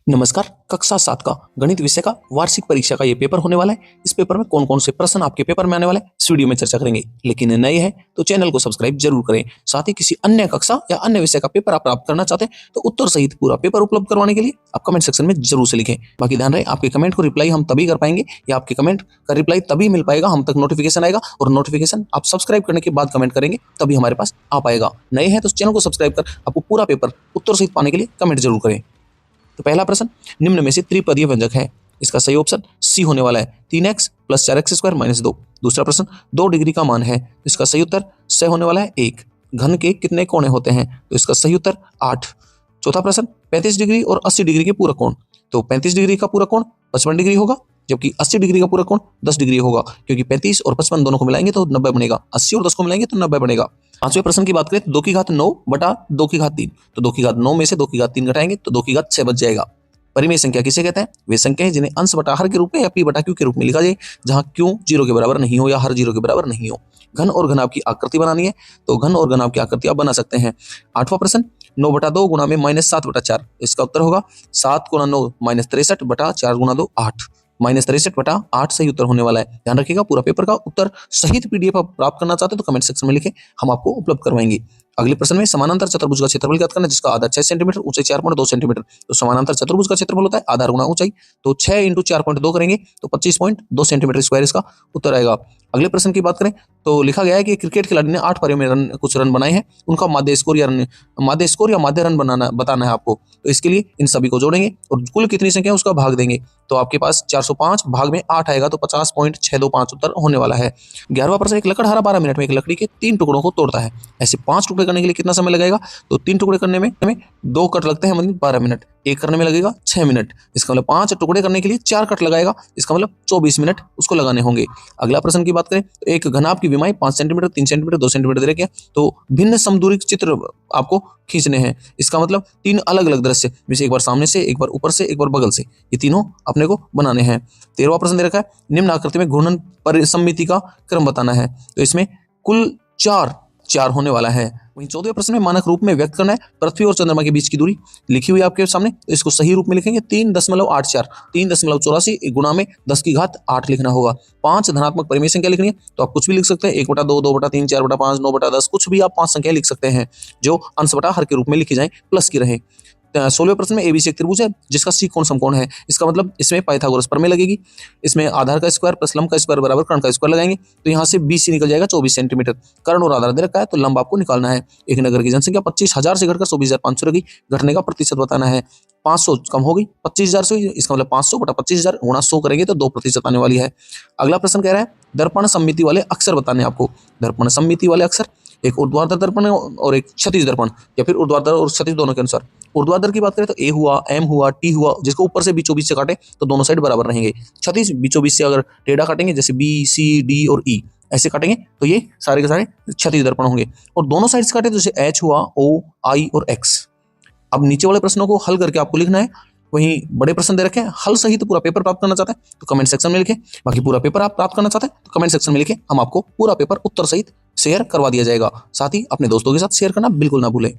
नमस्कार। कक्षा 7 का गणित विषय का वार्षिक परीक्षा का ये पेपर होने वाला है। इस पेपर में कौन कौन से प्रश्न आपके पेपर में आने वाले हैं इस वीडियो में चर्चा करेंगे। लेकिन नए हैं तो चैनल को सब्सक्राइब जरूर करें। साथ ही किसी अन्य कक्षा या अन्य विषय का पेपर आप प्राप्त करना चाहते हैं तो उत्तर सहित पूरा पेपर उपलब्ध करवाने के लिए आप कमेंट सेक्शन में जरूर से लिखें। बाकी ध्यान रहे, आपके कमेंट को रिप्लाई हम तभी कर पाएंगे या आपके कमेंट का रिप्लाई तभी मिल पाएगा, हम तक नोटिफिकेशन आएगा और नोटिफिकेशन आप सब्सक्राइब करने के बाद कमेंट करेंगे तभी हमारे पास आ पाएगा। नए हैं तो चैनल को सब्सक्राइब कर आपको पूरा पेपर उत्तर सहित पाने के लिए कमेंट जरूर करें। तो पहला प्रश्न, निम्न में से त्रिपदीय व्यंजक है। इसका सही ऑप्शन सी होने वाला है 3x + 4x² - 2। दूसरा प्रश्न, 2 डिग्री का मान है। इसका सही उत्तर स होने वाला है 1। घन के कितने कोणे होते हैं? तो इसका सही उत्तर 8। चौथा प्रश्न, 35 डिग्री और 80 डिग्री के पूरक कोण। तो 35 डिग्री का पूरक कोण 55 डिग्री होगा, जबकि 80 डिग्री का पूरक कोण 10 डिग्री होगा, क्योंकि 35 और 55 दोनों को मिलाएंगे तो 90 बनेगा। 80 और 10 को मिलाएंगे तो 90 बनेगा। पांचवें प्रश्न की बात करें, 2�9/2�3। तो 2�3 में से 2�3 घटाएंगे तो 2�6 बच जाएगा। परिमेय संख्या किसे कहते हैं? वे संख्या है जिन्हें अंश बटा हर के रूप में या p बटा q के रूप में लिखा जाए, जहां q 0 के बराबर नहीं हो या हर 0 के बराबर नहीं हो। घन और घनाभ की आकृति बनानी है तो घन और घनाभ की आकृति आप बना सकते हैं। आठवां प्रश्न, 9/2 गुणा में -7/4। इसका उत्तर होगा 7 × 9 -63 बटा 4 × 2 8। -63/8 सही उत्तर होने वाला है। ध्यान रखिएगा, पूरा पेपर का उत्तर सहित पीडीएफ आप प्राप्त करना चाहते हैं तो कमेंट सेक्शन में लिखें, हम आपको उपलब्ध करवाएंगे। अगले प्रश्न में समानांतर चतुर्भुज का क्षेत्रफल ज्ञात करना, जिसका आधार 6 सेंटीमीटर, ऊंचाई 4.2 सेंटीमीटर। तो समानांतर चतुर्भुज का क्षेत्रफल होता है आधार गुणा ऊंचाई, तो 6 × 4.2 करेंगे तो 25.2 सेंटीमीटर स्क्वायर इसका उत्तर आएगा। अगले प्रश्न की बात करें तो लिखा गया है कि क्रिकेट खिलाड़ी ने 8 पारियों में कुछ रन बनाए हैं, उनका माध्य स्कोर या माध्य रन बताना है आपको। तो इसके लिए इन सभी को जोड़ेंगे और कुल कितनी संख्या है उसका भाग देंगे, तो आपके पास 405 भाग में 8 आएगा, तो 50.625 उत्तर होने वाला है। 11वां प्रश्न, एक लकड़हारा 12 मिनट में एक लकड़ी के 3 टुकड़ों को तोड़ता है। ऐसे 5 टुकड़े करने के लिए कितना समय लगेगा? तो 3 टुकड़े करने में 2 कट लगते हैं, मतलब 12 मिनट। एक करने में लगेगा 6 मिनट। इसका मतलब 5 टुकड़े करने के लिए 4 कट लगाएगा, इसका मतलब 24 मिनट उसको लगाने होंगे। अगला प्रश्न की बात करें तो एक घनाभ की विमाएं 5 सेंटीमीटर, 3 सेंटीमीटर, 2 सेंटीमीटर दे रखे हैं, तो भिन्न समदूरी चित्र आपको खींचने हैं। इसका मतलब 3 अलग अलग दृश्य, जैसे एक बार सामने से, एक बार ऊपर से, एक बार बगल से, ये तीनों अपने को बनाने हैं। 13वां प्रश्न दे रखा है, निम्न आकृति में घूर्णन परिसम्मिति का क्रम बताना है। तो इसमें कुल 4 होने वाला है। वहीं 14वें प्रश्न में मानक रूप में व्यक्त करना है पृथ्वी और चंद्रमा के बीच की दूरी लिखी हुई है आपके सामने, तो इसको सही रूप में लिखेंगे 3.84। 3.84 गुणा में 10⁸ लिखना होगा। 5 धनात्मक परिमेय संख्या लिखनी है तो आप कुछ भी लिख सकते हैं, 1/2, 2/3, 4/5, 9/10, कुछ भी आप 5 संख्या लिख सकते हैं जो अंश बटा हर के रूप में लिखी जाए, प्लस की रहे। 16वें प्रश्न में एबीसी एक त्रिभुज है जिसका सी कोण समकोण है। इसका मतलब इसमें पाइथागोरस प्रमेय लगेगी। इसमें आधार का स्क्वायर प्लस लंब का स्क्वायर बराबर कर्ण का स्क्वायर लगाएंगे तो यहाँ से बीसी निकल जाएगा 24 सेंटीमीटर। कर्ण और आधार दे रखा है तो लंब आपको निकालना है। एक नगर की जनसंख्या 25,000 से घटकर 24,500 रही, घटने का प्रतिशत बताना है। 500 कम हो गई, 25,000 से हुई, इसका मतलब 500/25,000 गुणा 100 करेंगे तो 2% आने वाली है। अगला प्रश्न कह रहा है दर्पण सममिति वाले अक्षर बताने आपको। दर्पण सममिति वाले अक्षर, एक ऊर्ध्वाधर दर्पण और एक क्षैतिज दर्पण, या फिर ऊर्ध्वाधर और क्षैतिज दोनों के अनुसार। ऊर्ध्वाधर की बात करें तो ए हुआ, एम हुआ, टी हुआ, जिसको ऊपर से बीचों बीच से काटे तो दोनों साइड बराबर रहेंगे। क्षैतिज बीचों बीच से अगर टेढ़ा काटेंगे, जैसे बी, सी, डी और ई ऐसे काटेंगे तो ये सारे के सारे क्षैतिज दर्पण होंगे। और दोनों साइड से काटे तो जैसे एच हुआ, ओ, आई और एक्स। अब नीचे वाले प्रश्नों को हल करके आपको लिखना है। वहीं बड़े प्रश्न दे रखे हैं, हल सही तो पूरा पेपर प्राप्त करना चाहते हैं तो कमेंट सेक्शन में लिखें। बाकी पूरा पेपर आप प्राप्त करना चाहते हैं तो कमेंट सेक्शन में लिखें, हम आपको पूरा पेपर उत्तर सहित शेयर करवा दिया जाएगा। साथ ही अपने दोस्तों के साथ शेयर करना बिल्कुल ना भूलें।